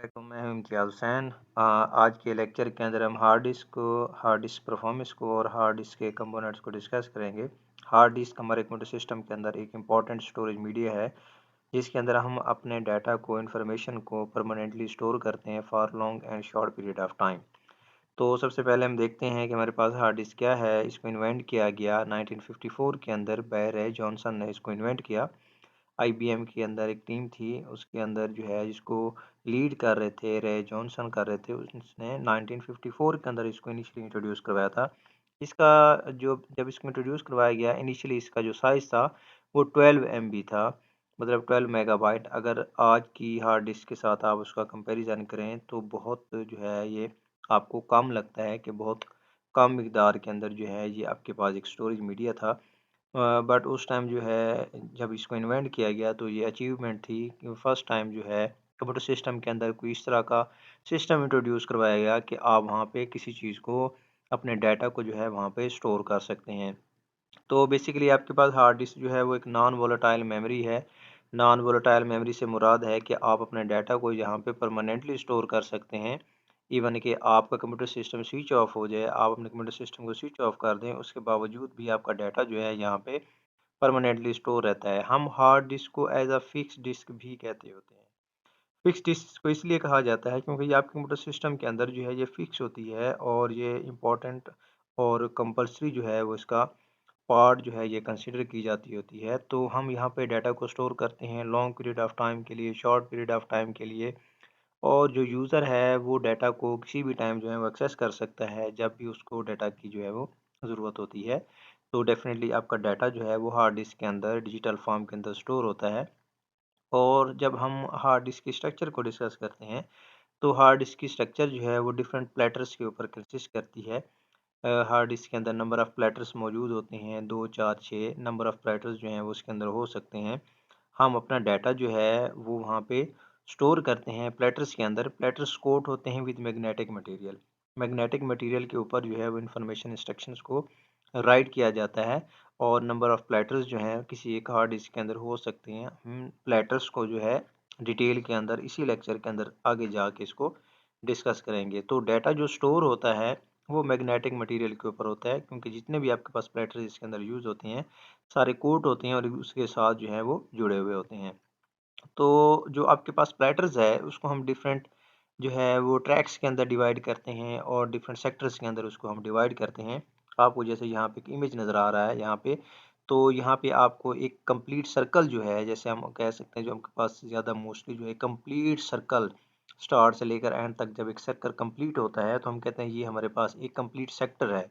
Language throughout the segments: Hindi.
तो मैं हूं इम्तियाज़ हुसैन। आज के लेक्चर के अंदर हम हार्ड डिस्क परफॉर्मेंस को और हार्ड डिस्क के कंपोनेंट्स को डिस्कस करेंगे। हार्ड डिस्क हमारे कंप्यूटर सिस्टम के अंदर एक इम्पॉर्टेंट स्टोरेज मीडिया है, जिसके अंदर हम अपने डाटा को इंफॉर्मेशन को परमानेंटली स्टोर करते हैं for long and short period of time. तो सबसे पहले हम देखते हैं कि हमारे पास हार्ड डिस्क क्या है। इसको इन्वेंट किया गया 1954 के अंदर बाय रे जॉनसन ने इसको इन्वेंट किया। आईबीएम के अंदर एक टीम थी, उसके अंदर जो है जिसको लीड कर रहे थे रे जॉनसन कर रहे थे। उसने 1954 के अंदर इसको इनिशियली इंट्रोड्यूस करवाया था। इसका जो जब इसको इंट्रोड्यूस करवाया गया, इनिशियली इसका जो साइज़ था वो 12 MB था, मतलब 12 मेगाबाइट। अगर आज की हार्ड डिस्क के साथ आप उसका कंपैरिजन करें तो बहुत जो है ये आपको कम लगता है कि बहुत कम मिकदार के अंदर जो है ये आपके पास एक स्टोरेज मीडिया था। बट उस टाइम जो है जब इसको इन्वेंट किया गया तो ये अचीवमेंट थी कि फर्स्ट टाइम जो है कंप्यूटर सिस्टम के अंदर कोई इस तरह का सिस्टम इंट्रोड्यूस करवाया गया कि आप वहाँ पे किसी चीज़ को, अपने डाटा को जो है वहाँ पे स्टोर कर सकते हैं। तो बेसिकली आपके पास हार्ड डिस्क जो है वो एक नॉन वोलेटाइल मेमोरी है। नॉन वोलेटाइल मेमोरी से मुराद है कि आप अपने डाटा को यहाँ पे परमानेंटली स्टोर कर सकते हैं। इवन कि आपका कंप्यूटर सिस्टम स्विच ऑफ हो जाए, आप अपने कंप्यूटर सिस्टम को स्विच ऑफ कर दें, उसके बावजूद भी आपका डाटा जो है यहाँ पे परमानेंटली स्टोर रहता है। हम हार्ड डिस्क को एज अ फिक्स डिस्क भी कहते होते हैं। फिक्स डिस्क को इसलिए कहा जाता है क्योंकि ये आपके कंप्यूटर सिस्टम के अंदर जो है ये फिक्स होती है और ये इम्पोर्टेंट और कंपल्सरी जो है वो इसका पार्ट जो है ये कंसिडर की जाती होती है। तो हम यहाँ पे डाटा को स्टोर करते हैं लॉन्ग पीरियड ऑफ टाइम के लिए, शॉर्ट पीरियड ऑफ टाइम के लिए। और जो यूज़र है वो डाटा को किसी भी टाइम जो है वो एक्सेस कर सकता है, जब भी उसको डाटा की जो है वो ज़रूरत होती है। तो डेफ़िनेटली आपका डाटा जो है वो हार्ड डिस्क के अंदर डिजिटल फॉर्म के अंदर स्टोर होता है। और जब हम हार्ड डिस्क की स्ट्रक्चर को डिस्कस करते हैं, तो हार्ड डिस्क की स्ट्रक्चर जो है वो डिफरेंट प्लेटर्स के ऊपर कंसिस्ट करती है। हार्ड डिस्क के अंदर नंबर ऑफ़ प्लेटर्स मौजूद होते हैं, 2, 4, 6 नंबर ऑफ़ प्लेटर्स जो हैं वो उसके अंदर हो सकते हैं। हम अपना डाटा जो है वो वहाँ पे स्टोर करते हैं प्लेटर्स के अंदर। प्लेटर्स कोट होते हैं with magnetic material. Magnetic material के ऊपर जो है वो इन्फॉर्मेशन इंस्ट्रक्शंस को राइट किया जाता है। और नंबर ऑफ़ प्लेटर्स जो हैं किसी एक हार्ड डिस्क के अंदर हो सकते हैं। हम प्लेटर्स को जो है डिटेल के अंदर इसी लेक्चर के अंदर आगे जाके इसको डिस्कस करेंगे। तो डाटा जो स्टोर होता है वो मैग्नेटिक मटेरियल के ऊपर होता है, क्योंकि जितने भी आपके पास प्लेटर्स इसके अंदर यूज़ होते हैं सारे कोट होते हैं और उसके साथ जो है वो जुड़े हुए होते हैं। तो जो आपके पास प्लेटर्स है उसको हम डिफरेंट जो है वो ट्रैक्स के अंदर डिवाइड करते हैं और डिफरेंट सेक्टर्स के अंदर उसको हम डिवाइड करते हैं। आपको जैसे यहाँ पे एक इमेज नज़र आ रहा है यहाँ पे, तो यहाँ पे आपको एक कंप्लीट सर्कल जो है, जैसे हम कह सकते हैं जो आपके पास ज़्यादा मोस्टली जो है कंप्लीट सर्कल स्टार्ट से लेकर एंड तक, जब एक सर्कल कंप्लीट होता है तो हम कहते हैं ये हमारे पास एक कंप्लीट सेक्टर है।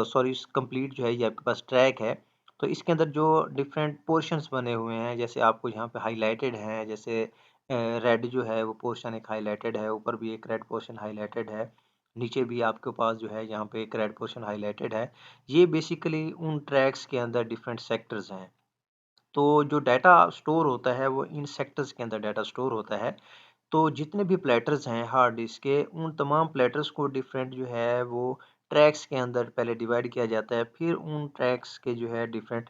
सॉरी, कंप्लीट जो है ये आपके पास ट्रैक है। तो इसके अंदर जो डिफरेंट पोर्शंस बने हुए हैं, जैसे आपको यहाँ पे हाइलाइटेड हैं, जैसे रेड जो है वो पोर्शन एक हाइलाइटेड है, ऊपर भी एक रेड पोर्शन हाइलाइटेड है, नीचे भी आपके पास जो है यहाँ पे एक रेड पोर्शन हाइलाइटेड है। ये बेसिकली उन ट्रैक्स के अंदर डिफरेंट सेक्टर्स हैं। तो जो डाटा स्टोर होता है वो इन सेक्टर्स के अंदर डाटा स्टोर होता है। तो जितने भी प्लेटर्स हैं हार्ड डिस्क के, उन तमाम प्लेटर्स को डिफरेंट जो है वो ट्रैक्स के अंदर पहले डिवाइड किया जाता है, फिर उन ट्रैक्स के जो है डिफरेंट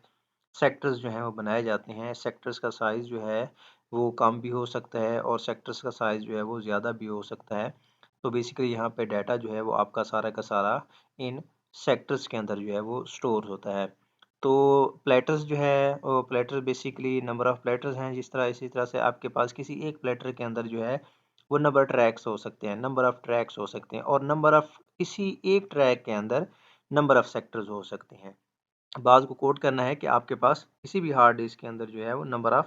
सेक्टर्स जो हैं वो बनाए जाते हैं। सेक्टर्स का साइज़ जो है वो कम भी हो सकता है और सेक्टर्स का साइज़ जो है वो ज़्यादा भी हो सकता है। तो बेसिकली यहाँ पे डाटा जो है वो आपका सारा का सारा इन सेक्टर्स के अंदर जो है वो स्टोर होता है। तो प्लेटर्स जो है platter basically number of platters हैं, जिस तरह इसी तरह से आपके पास किसी एक प्लेटर के अंदर जो है वो नंबर ट्रैक्स हो सकते हैं, नंबर ऑफ़ ट्रैक्स हो सकते हैं और नंबर ऑफ़ किसी एक ट्रैक के अंदर नंबर ऑफ़ सेक्टर्स हो सकते हैं। बात को कोट करना है कि आपके पास किसी भी हार्ड डिस्क के अंदर जो है वो नंबर ऑफ़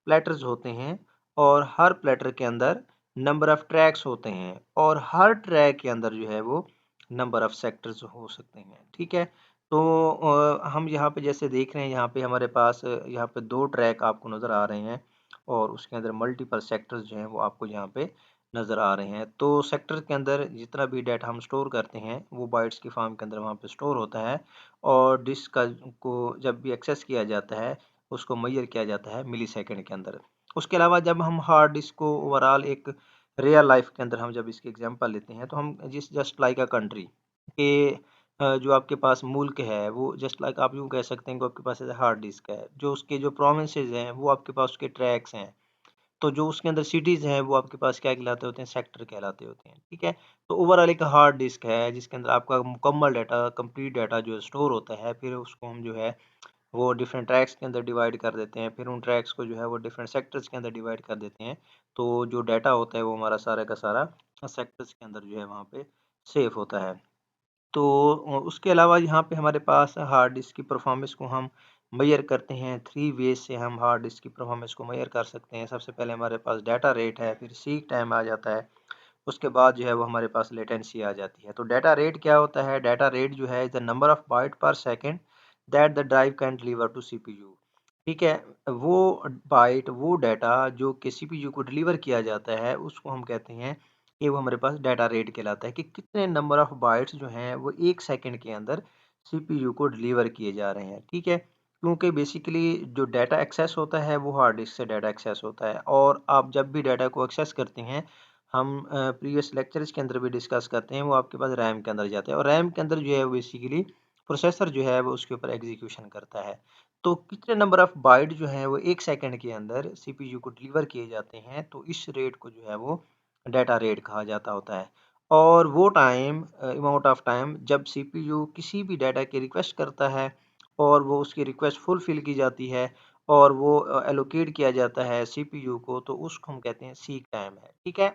प्लेटर्स होते हैं और हर प्लेटर के अंदर नंबर ऑफ़ ट्रैक्स होते हैं और हर ट्रैक के अंदर जो है वो नंबर ऑफ़ सेक्टर्स हो सकते हैं। ठीक है? तो हम यहाँ पे जैसे देख रहे हैं, यहाँ पे हमारे पास यहाँ पे 2 ट्रैक आपको नज़र आ रहे हैं और उसके अंदर मल्टीपल सेक्टर्स जो हैं वो आपको यहाँ पे नज़र आ रहे हैं। तो सेक्टर के अंदर जितना भी डाटा हम स्टोर करते हैं वो बाइट्स की फॉर्म के अंदर वहाँ पे स्टोर होता है और डिस्क का को जब भी एक्सेस किया जाता है उसको मेजर किया जाता है मिलीसेकंड के अंदर। उसके अलावा जब हम हार्ड डिस्क को ओवरऑल एक रियल लाइफ के अंदर हम जब इसकी एग्जांपल लेते हैं तो हम जस्ट लाइक अ कंट्री के जो आपके पास मुल्क है वो जस्ट लाइक आप यूँ कह सकते हैं कि आपके पास हार्ड डिस्क है। जो उसके जो प्रोविंसेस हैं वो आपके पास उसके ट्रैक्स हैं। तो जो उसके अंदर सिटीज़ हैं वो आपके पास क्या कहलाते होते हैं, सेक्टर कहलाते होते हैं, ठीक है। तो ओवरऑल एक हार्ड डिस्क है जिसके अंदर आपका मुकम्मल डाटा, कंप्लीट डाटा जो स्टोर होता है, फिर उसको हम जो है वो डिफरेंट ट्रैक्स के अंदर डिवाइड कर देते हैं, फिर उन ट्रैक्स को जो है वो डिफरेंट सेक्टर्स के अंदर डिवाइड कर देते हैं। तो जो डाटा होता है वो हमारा सारा का सारा सेक्टर्स के अंदर जो है वहाँ पे सेव होता है। तो उसके अलावा यहाँ पे हमारे पास हार्ड डिस्क की परफॉर्मेंस को हम मेज़र करते हैं। 3 वेज़ से हम हार्ड डिस्क की परफॉर्मेंस को मेज़र कर सकते हैं। सबसे पहले हमारे पास डाटा रेट है, फिर सीक टाइम आ जाता है, उसके बाद जो है वो हमारे पास लेटेंसी आ जाती है। तो डाटा रेट क्या होता है? डाटा रेट जो है the number of byte per second that the drive can deliver to CPU. ठीक है? वो बाइट, वो डाटा जो कि सीपीयू को डिलीवर किया जाता है, उसको हम कहते हैं कि वो हमारे पास डाटा रेट कहलाता है कि कितने नंबर ऑफ बाइट्स जो हैं वो 1 सेकंड के अंदर सीपीयू को डिलीवर किए जा रहे हैं। ठीक है? क्योंकि बेसिकली जो डाटा एक्सेस होता है वो हार्ड डिस्क से डाटा एक्सेस होता है, और आप जब भी डाटा को एक्सेस करते हैं, हम प्रीवियस लेक्चर्स के अंदर भी डिस्कस करते हैं, वो आपके पास रैम के अंदर जाता है, और रैम के अंदर जो है बेसिकली प्रोसेसर जो है वो उसके ऊपर एग्जीक्यूशन करता है। तो कितने नंबर ऑफ बाइट जो हैं वो 1 सेकंड के अंदर सीपीयू को डिलीवर किए जाते हैं, तो इस रेट को जो है वो डाटा रेट कहा जाता होता है। और वो टाइम, अमाउंट ऑफ टाइम जब सीपीयू किसी भी डाटा की रिक्वेस्ट करता है और वो उसकी रिक्वेस्ट फुलफिल की जाती है और वो एलोकेट किया जाता है सीपीयू को, तो उसको हम कहते हैं सीक टाइम है। ठीक है?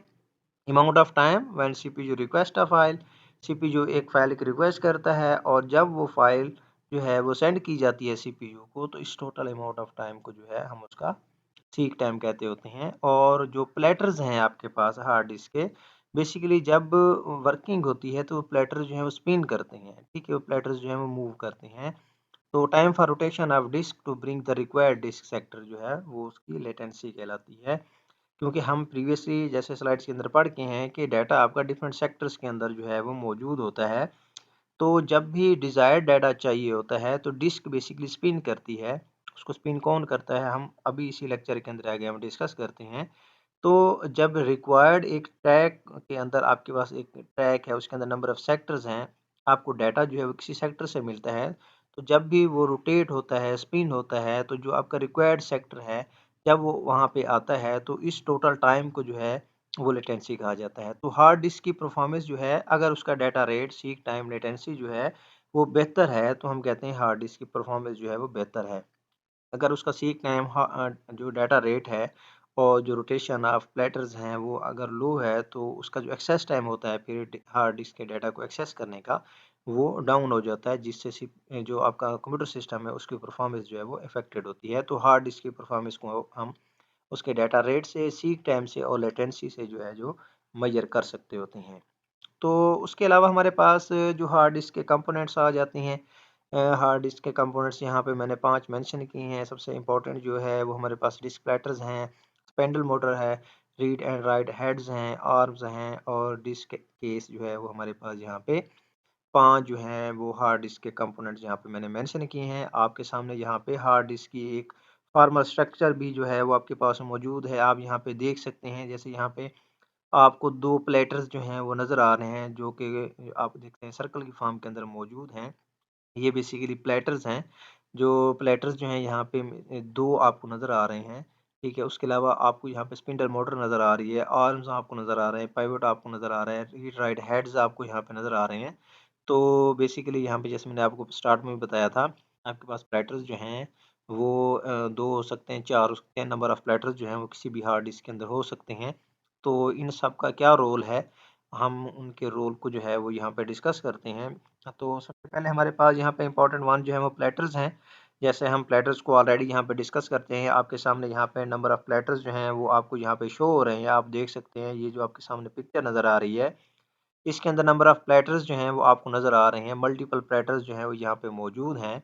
Amount of time when CPU request a file, CPU एक फाइल की रिक्वेस्ट करता है और जब वो फाइल जो है वो सेंड की जाती है सीपीयू को, तो इस टोटल अमाउंट ऑफ टाइम को जो है हम उसका सीक टाइम कहते होते हैं। और जो प्लेटर्स हैं आपके पास हार्ड डिस्क के, बेसिकली जब वर्किंग होती है तो प्लेटर जो है वो स्पिन करते हैं, ठीक है, वो प्लेटर्स जो है वो मूव करते हैं। तो time for rotation of disk to bring the required disk sector जो है वो उसकी लेटेंसी कहलाती है। क्योंकि हम प्रीवियसली जैसे स्लाइड्स के अंदर पढ़ के हैं कि डाटा आपका डिफरेंट सेक्टर्स के अंदर जो है वो मौजूद होता है। तो जब भी डिज़ायर्ड डाटा चाहिए होता है तो डिस्क बेसिकली स्पिन करती है। उसको स्पिन कौन करता है, हम अभी इसी लेक्चर के अंदर आगे हम डिस्कस करते हैं। तो जब रिक्वायर्ड एक ट्रैक के अंदर आपके पास एक ट्रैक है, उसके अंदर नंबर ऑफ सेक्टर्स हैं, आपको डाटा जो है वो किसी सेक्टर से मिलता है। तो जब भी वो रोटेट होता है, स्पिन होता है, तो जो आपका रिक्वायर्ड सेक्टर है, जब वो वहाँ पे आता है तो इस टोटल टाइम को जो है वो लेटेंसी कहा जाता है। तो हार्ड डिस्क की परफॉर्मेंस जो है, अगर उसका data rate, seek time, latency जो है वो बेहतर है, तो हम कहते हैं हार्ड डिस्क की परफॉर्मेंस जो है वो बेहतर है। अगर उसका सीक टाइम जो डाटा रेट है और जो रोटेशन ऑफ प्लेटर्स हैं वो अगर लो है, तो उसका जो एक्सेस टाइम होता है फिर हार्ड डिस्क के डाटा को एक्सेस करने का, वो डाउन हो जाता है, जिससे जो आपका कंप्यूटर सिस्टम है उसकी परफॉर्मेंस जो है वो अफेक्टेड होती है। तो हार्ड डिस्क की परफॉर्मेंस को हम उसके डाटा रेट से, सीक टाइम से और लेटेंसी से जो है जो मेजर कर सकते होते हैं। तो उसके अलावा हमारे पास जो हार्ड डिस्क के कंपोनेंट्स आ जाते हैं। हार्ड डिस्क के कंपोनेंट्स यहाँ पे मैंने 5 मेंशन किए हैं। सबसे इम्पोर्टेंट जो है वो हमारे पास डिस्क प्लेटर्स हैं, स्पेंडल मोटर है, रीड एंड राइट हेड्स हैं, आर्म्स हैं, और डिस्क केस जो है वो हमारे पास यहाँ पे 5 जो हैं वो हार्ड डिस्क के कंपोनेंट्स यहाँ पे मैंने मेंशन किए हैं। आपके सामने यहाँ पे हार्ड डिस्क की एक फॉर्मल स्ट्रक्चर भी जो है वो आपके पास मौजूद है। आप यहाँ पे देख सकते हैं, जैसे यहाँ पे आपको 2 प्लेटर्स जो हैं वो नज़र आ रहे हैं, जो कि आप देखते हैं सर्कल की फॉर्म के अंदर मौजूद हैं। ये बेसिकली प्लेटर्स हैं। जो प्लेटर्स जो हैं यहाँ पे 2 आपको नज़र आ रहे हैं, ठीक है। उसके अलावा आपको यहाँ पे स्पिंडल मोटर नज़र आ रही है, आर्म्स आपको नज़र आ रहे हैं, पाइवट आपको नज़र आ रहा है, रीड राइट हेड्स आपको यहाँ पे नज़र आ रहे हैं। तो बेसिकली यहाँ पे जैसे मैंने आपको स्टार्ट में भी बताया था, आपके पास प्लेटर्स जो हैं वो 2 हो सकते हैं, 4 हो सकते हैं, नंबर ऑफ प्लेटर्स जो हैं वो किसी भी हार्ड डिस्क के अंदर हो सकते हैं। तो इन सब का क्या रोल है, हम उनके रोल को जो है वो यहाँ पे डिस्कस करते हैं। तो सबसे पहले हमारे पास यहाँ पे इम्पोर्टेंट वन जो है वो प्लेटर्स हैं। जैसे हम प्लेटर्स को ऑलरेडी यहाँ पे डिस्कस करते हैं, आपके सामने यहाँ पे नंबर ऑफ प्लेटर्स जो हैं वो आपको यहाँ पे शो हो रहे हैं। आप देख सकते हैं, ये जो आपके सामने पिक्चर नज़र आ रही है, इसके अंदर नंबर ऑफ प्लेटर्स जो हैं वो आपको नज़र आ रहे हैं। मल्टीपल प्लेटर्स जो हैं वो यहाँ पे मौजूद हैं।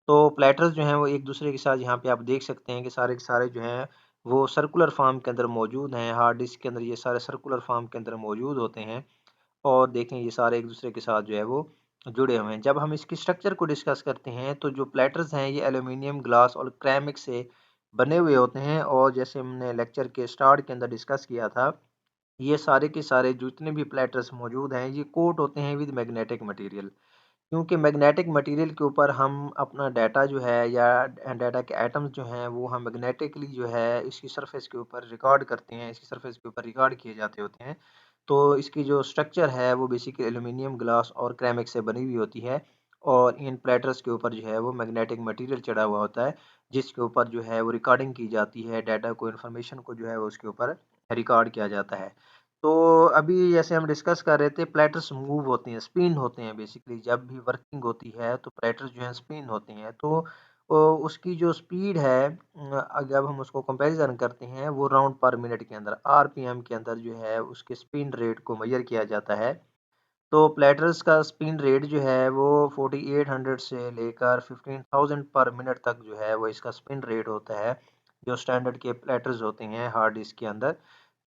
तो प्लेटर्स जो हैं वो एक दूसरे के साथ यहाँ पे आप देख सकते हैं कि सारे के सारे जो हैं वो सर्कुलर फॉर्म के अंदर मौजूद हैं। हार्ड डिस्क के अंदर ये सारे सर्कुलर फॉर्म के अंदर मौजूद होते हैं, और देखें ये सारे एक दूसरे के साथ जो है वो जुड़े हुए हैं। जब हम इसकी स्ट्रक्चर को डिस्कस करते हैं, तो जो प्लेटर्स हैं ये एल्यूमिनियम, ग्लास और क्रेमिक से बने हुए होते हैं, और जैसे हमने लेक्चर के स्टार्ट के अंदर डिस्कस किया था, ये सारे के सारे जितने भी प्लेटर्स मौजूद हैं ये कोट होते हैं विद मैग्नेटिक मटेरियल। क्योंकि मैग्नेटिक मटेरियल के ऊपर हम अपना डाटा जो है या डाटा के एटम्स जो हैं वो हम मैग्नेटिकली जो है इसकी सरफेस के ऊपर रिकॉर्ड करते हैं, इसकी सरफेस के ऊपर रिकॉर्ड किए जाते होते हैं। तो इसकी जो स्ट्रक्चर है वो बेसिकली एल्यूमिनियम, ग्लास और क्रेमिक से बनी हुई होती है और इन प्लेटर्स के ऊपर जो है वो मैग्नेटिक मटेरियल चढ़ा हुआ होता है, जिसके ऊपर जो है वो रिकॉर्डिंग की जाती है, डाटा को, इन्फॉर्मेशन को जो है वो उसके ऊपर रिकॉर्ड किया जाता है। तो अभी जैसे हम डिस्कस कर रहे थे, प्लेटर्स मूव होते हैं, स्पिन होते हैं, बेसिकली जब भी वर्किंग होती है तो प्लेटर्स जो हैं स्पिन होते हैं। तो उसकी जो स्पीड है, जब हम उसको कंपैरिजन करते हैं वो राउंड पर मिनट के अंदर, आरपीएम के अंदर जो है उसके स्पिन रेट को मेजर किया जाता है। तो प्लेटर्स का स्पिन रेट जो है वो 4800 से लेकर 15000 पर मिनट तक जो है वो इसका स्पिन रेट होता है, जो स्टैंडर्ड के प्लेटर्स होते हैं हार्ड डिस्क के अंदर।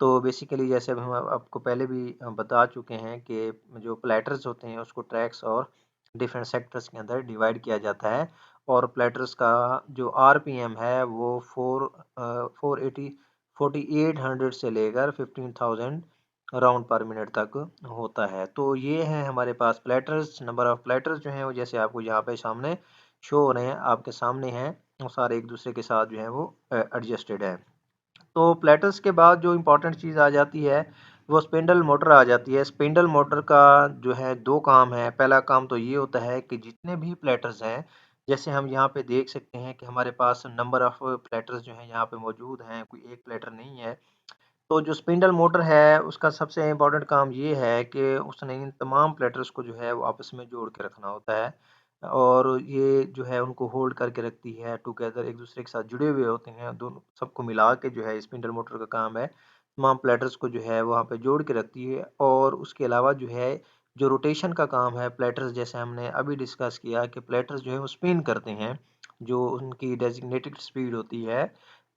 तो बेसिकली जैसे अब हम आपको पहले भी बता चुके हैं कि जो प्लेटर्स होते हैं उसको ट्रैक्स और डिफरेंट सेक्टर्स के अंदर डिवाइड किया जाता है और प्लेटर्स का जो आरपीएम है वो 4800 से लेकर 15000 राउंड पर मिनट तक होता है। तो ये है हमारे पास प्लेटर्स, नंबर ऑफ प्लेटर्स जो हैं वो जैसे आपको यहाँ पे सामने शो हो रहे हैं, आपके सामने हैं, वो सारे एक दूसरे के साथ जो है वो एडजस्टेड है। तो प्लेटर्स के बाद जो इम्पोर्टेंट चीज़ आ जाती है वो स्पिंडल मोटर आ जाती है। स्पिंडल मोटर का जो है दो काम है। पहला काम तो ये होता है कि जितने भी प्लेटर्स हैं, जैसे हम यहाँ पे देख सकते हैं कि हमारे पास नंबर ऑफ प्लेटर्स जो हैं यहाँ पे मौजूद हैं, कोई एक प्लेटर नहीं है। तो जो स्पिंडल मोटर है उसका सबसे इम्पोर्टेंट काम ये है कि उसने इन तमाम प्लेटर्स को जो है वो आपस में जोड़ के रखना होता है और ये जो है उनको होल्ड करके रखती है टुगेदर, एक दूसरे के साथ जुड़े हुए होते हैं, दोनों सबको मिला के जो है स्पिंडल मोटर का काम है तमाम प्लेटर्स को जो है वहाँ पे जोड़ के रखती है। और उसके अलावा जो है जो रोटेशन का काम है प्लेटर्स, जैसे हमने अभी डिस्कस किया कि प्लेटर्स जो है वो स्पिन करते हैं, जो उनकी डेजिग्नेटेड स्पीड होती है,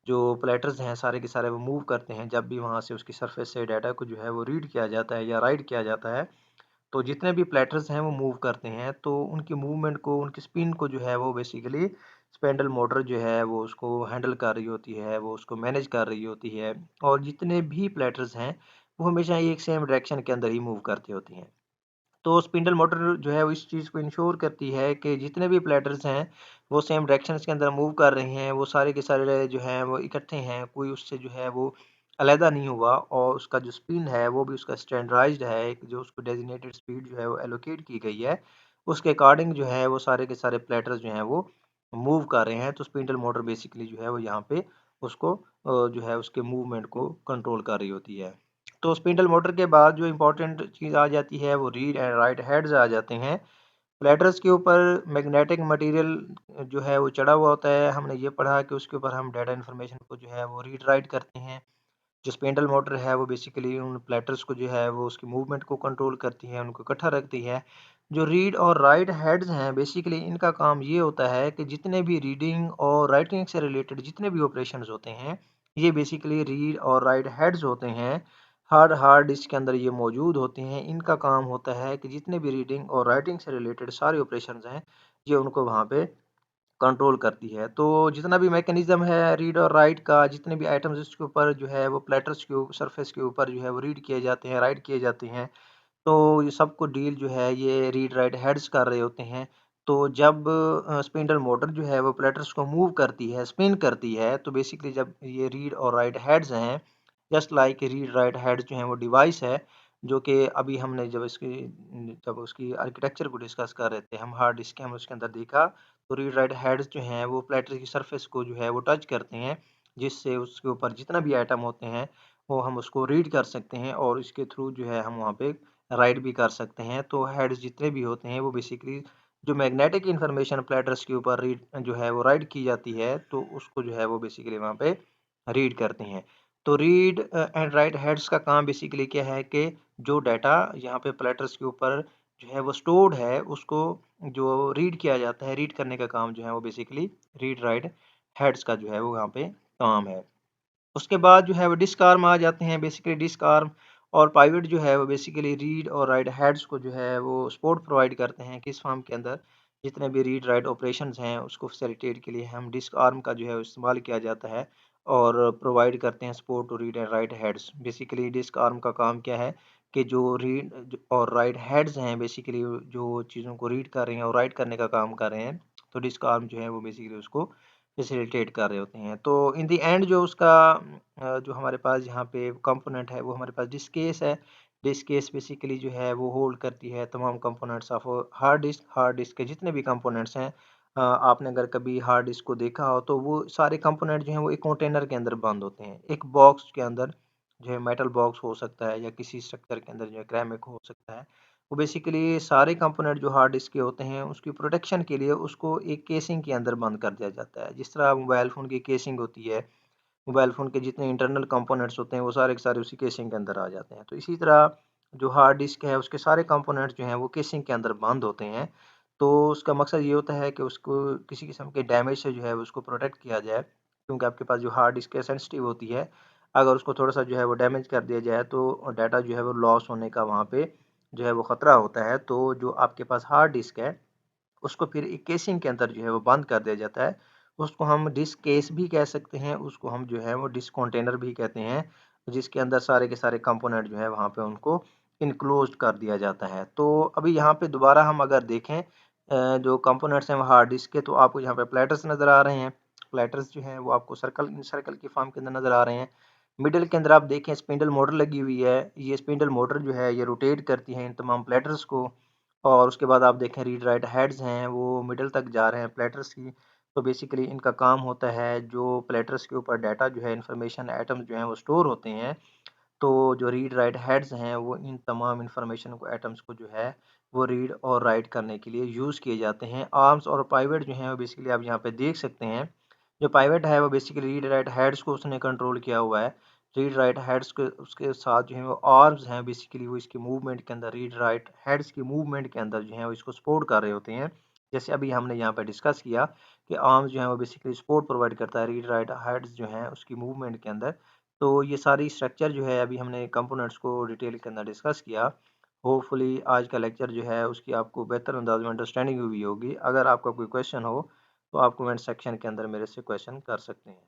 जो प्लेटर्स हैं सारे के सारे वो मूव करते हैं जब भी वहाँ से उसकी सरफेस से डाटा को जो है वो रीड किया जाता है या राइट किया जाता है। तो जितने भी प्लेटर्स हैं वो मूव करते हैं, तो उनकी मूवमेंट को, उनकी स्पिन को जो है वो बेसिकली स्पेंडल मोटर जो है वो उसको हैंडल कर रही होती है, वो उसको मैनेज कर रही होती है। और जितने भी प्लेटर्स हैं वो हमेशा एक सेम डायरेक्शन के अंदर ही मूव करती होती हैं। तो स्पिंडल मोटर जो है वो इस चीज़ को इंश्योर करती है कि जितने भी प्लेटर्स हैं वो सेम डायरेक्शंस के अंदर मूव कर रहे हैं, वो सारे के सारे जो हैं वो इकट्ठे हैं, कोई उससे जो है वो अलहदा नहीं हुआ और उसका जो स्पिन है वो भी उसका स्टैंडर्डाइज्ड है, एक जो उसको डेजिग्नेटेड स्पीड जो है वो एलोकेट की गई है, उसके अकॉर्डिंग जो है वो सारे के सारे प्लेटर्स जो हैं वो मूव कर रहे हैं। तो स्पिंडल मोटर बेसिकली जो है वो यहाँ पे उसको जो है उसके मूवमेंट को कंट्रोल कर रही होती है। तो स्पिंडल मोटर के बाद जो इम्पोर्टेंट चीज़ आ जाती है वो रीड एंड राइट हेड्स आ जाते हैं। प्लेटर्स के ऊपर मैग्नेटिक मटेरियल जो है वो चढ़ा हुआ होता है। हमने ये पढ़ा कि उसके ऊपर हम डाटा इन्फॉर्मेशन को जो है वो रीड राइट करते हैं। जो स्पिंडल मोटर है वो बेसिकली उन प्लेटर्स को जो है वो उसकी मूवमेंट को कंट्रोल करती है, उनको इकट्ठा रखती है। जो रीड और राइट हेड्स हैं बेसिकली इनका काम ये होता है कि जितने भी रीडिंग और राइटिंग से रिलेटेड जितने भी ऑपरेशंस होते हैं, ये बेसिकली रीड और राइट हेड्स होते हैं। हार्ड डिस्क के अंदर ये मौजूद होते हैं। इनका काम होता है कि जितने भी रीडिंग और राइटिंग से रिलेटेड सारे ऑपरेशंस हैं, ये उनको वहाँ पे कंट्रोल करती है। तो जितना भी मैकेनिज़्म है रीड और राइट का, जितने भी आइटम्स इसके ऊपर जो है वो प्लेटर्स के सरफेस के ऊपर जो है वो रीड किए जाते हैं, राइट किए जाते हैं। तो ये सबको डील जो है ये रीड राइट हेड्स कर रहे होते हैं। तो जब स्पिंडल मोटर जो है वो प्लेटर्स को मूव करती है, स्पिन करती है, तो बेसिकली जब ये रीड और राइट हेड्स हैं, just like read write heads जो हैं वो डिवाइस है, जो कि अभी हमने जब उसकी आर्किटेक्चर को डिस्कस कर रहे थे, हम हार्ड डिस्क के हम उसके अंदर देखा, तो रीड राइट हेड्स जो हैं वो प्लेटर की सरफेस को जो है वो टच करते हैं, जिससे उसके ऊपर जितना भी आइटम होते हैं वो हम उसको रीड कर सकते हैं और इसके थ्रू जो है हम वहाँ पे राइट भी कर सकते हैं। तो हेड्स जितने भी होते हैं वो बेसिकली जो मैग्नेटिक इन्फॉर्मेशन प्लेटर्स के ऊपर रीड जो है वो राइट की जाती है, तो उसको जो है वो बेसिकली वहाँ पे रीड करते हैं। तो रीड एंड राइट हेड्स का काम बेसिकली क्या है कि जो डाटा यहाँ पे प्लेटर्स के ऊपर जो है वो स्टोर्ड है, उसको जो रीड किया जाता है, रीड करने का काम जो है वो बेसिकली रीड राइट हेड्स का जो है वो यहाँ पे काम है। उसके बाद जो है वो डिस्क आर्म आ जाते हैं। बेसिकली डिस्क आर्म और पाइवट जो है वो बेसिकली रीड और राइट हेड्स को जो है वो सपोर्ट प्रोवाइड करते हैं। किस फॉर्म के अंदर जितने भी रीड राइट ऑपरेशंस हैं उसको फैसिलिटेट के लिए हम डिस्क आर्म का जो है इस्तेमाल किया जाता है और प्रोवाइड करते हैं support to read and write heads. Basically disk arm का काम क्या है कि जो रीड और राइट हेड्स हैं बेसिकली जो चीज़ों को रीड कर रहे हैं और राइट करने का काम कर रहे हैं, तो डिस्क आर्म जो है वो बेसिकली उसको फैसिलिटेट कर रहे होते हैं। तो इन द एंड जो उसका जो हमारे पास यहाँ पे कंपोनेंट है वो हमारे पास डिस्क केस है। डिस्क केस बेसिकली जो है वो होल्ड करती है तमाम कंपोनेंट्स ऑफ हार्ड डिस्क के जितने भी कंपोनेंट्स हैं। आपने अगर कभी हार्ड डिस्क को देखा हो तो वो सारे कंपोनेंट जो हैं वो एक कंटेनर के अंदर बंद होते हैं, एक बॉक्स के अंदर जो है मेटल बॉक्स हो सकता है या किसी स्ट्रक्चर के अंदर जो है ceramic हो सकता है। वो बेसिकली सारे कंपोनेंट जो हार्ड डिस्क के होते हैं उसकी प्रोटेक्शन के लिए उसको एक केसिंग के अंदर बंद कर दिया जाता है। जिस तरह मोबाइल फ़ोन की केसिंग होती है, मोबाइल फ़ोन के जितने इंटरनल कंपोनेंट्स होते हैं वो सारे के सारे उसी केसिंग के अंदर आ जाते हैं। तो इसी तरह जो हार्ड डिस्क है उसके सारे कंपोनेंट्स जो हैं वो केसिंग के अंदर बंद होते हैं। तो उसका मकसद ये होता है कि उसको किसी किस्म के डैमेज से जो है उसको प्रोटेक्ट किया जाए, क्योंकि आपके पास जो हार्ड डिस्क है सेंसिटिव होती है। अगर उसको थोड़ा-सा जो है वो डैमेज कर दिया जाए तो डाटा जो है वो लॉस होने का वहाँ पे जो है वो ख़तरा होता है। तो जो आपके पास हार्ड डिस्क है उसको फिर एक केसिंग के अंदर जो है वो बंद कर दिया जाता है। उसको हम डिस्क केस भी कह सकते हैं, उसको हम जो है वो डिस्क कंटेनर भी कहते हैं, जिसके अंदर सारे के सारे कंपोनेंट जो है वहाँ पे उनको इनक्लोज़्ड कर दिया जाता है। तो अभी यहाँ पे दोबारा हम अगर देखें जो कंपोनेंट्स हैं वो हार्ड डिस्क के, तो आपको यहाँ पे प्लैटर्स नज़र आ रहे हैं। प्लैटर्स जो हैं वो आपको सर्कल की फॉर्म के अंदर नज़र आ रहे हैं। मिडल के अंदर आप देखें स्पिंडल मोटर लगी हुई है। ये स्पिंडल मोटर जो है ये रोटेट करती है इन तमाम प्लैटर्स को। और उसके बाद आप देखें रीड राइट हेड्स हैं वो मिडल तक जा रहे हैं प्लेटर्स की। तो बेसिकली इनका काम होता है जो प्लेटर्स के ऊपर डाटा जो है इंफॉर्मेशन एटम्स जो हैं वो स्टोर होते हैं। तो जो रीड राइट हेड्स हैं वो इन तमाम इंफॉर्मेशन को एटम्स को जो है वो रीड और राइट करने के लिए यूज़ किए जाते हैं। आर्म्स और पाइवट जो हैं वो बेसिकली आप यहाँ पे देख सकते हैं। जो पाइवट है वो बेसिकली रीड राइट हेड्स को उसने कंट्रोल किया हुआ है। रीड राइट हेड्स के उसके साथ जो है वो आर्म्स हैं बेसिकली वो इसकी मूवमेंट के अंदर रीड राइट हेड्स की मूवमेंट के अंदर जो है वो इसको सपोर्ट कर रहे होते हैं। जैसे अभी हमने यहाँ पे डिस्कस किया कि आर्म्स जो है वो बेसिकली सपोर्ट प्रोवाइड करता है रीड राइट हेड्स जो हैं उसकी मूवमेंट के अंदर। तो ये सारी स्ट्रक्चर जो है अभी हमने कंपोनेंट्स को डिटेल के अंदर डिस्कस किया। होपफुली आज का लेक्चर जो है उसकी आपको बेहतर अंदाज में अंडरस्टैंडिंग हुई होगी। अगर आपका कोई क्वेश्चन हो तो आप कमेंट सेक्शन के अंदर मेरे से क्वेश्चन कर सकते हैं।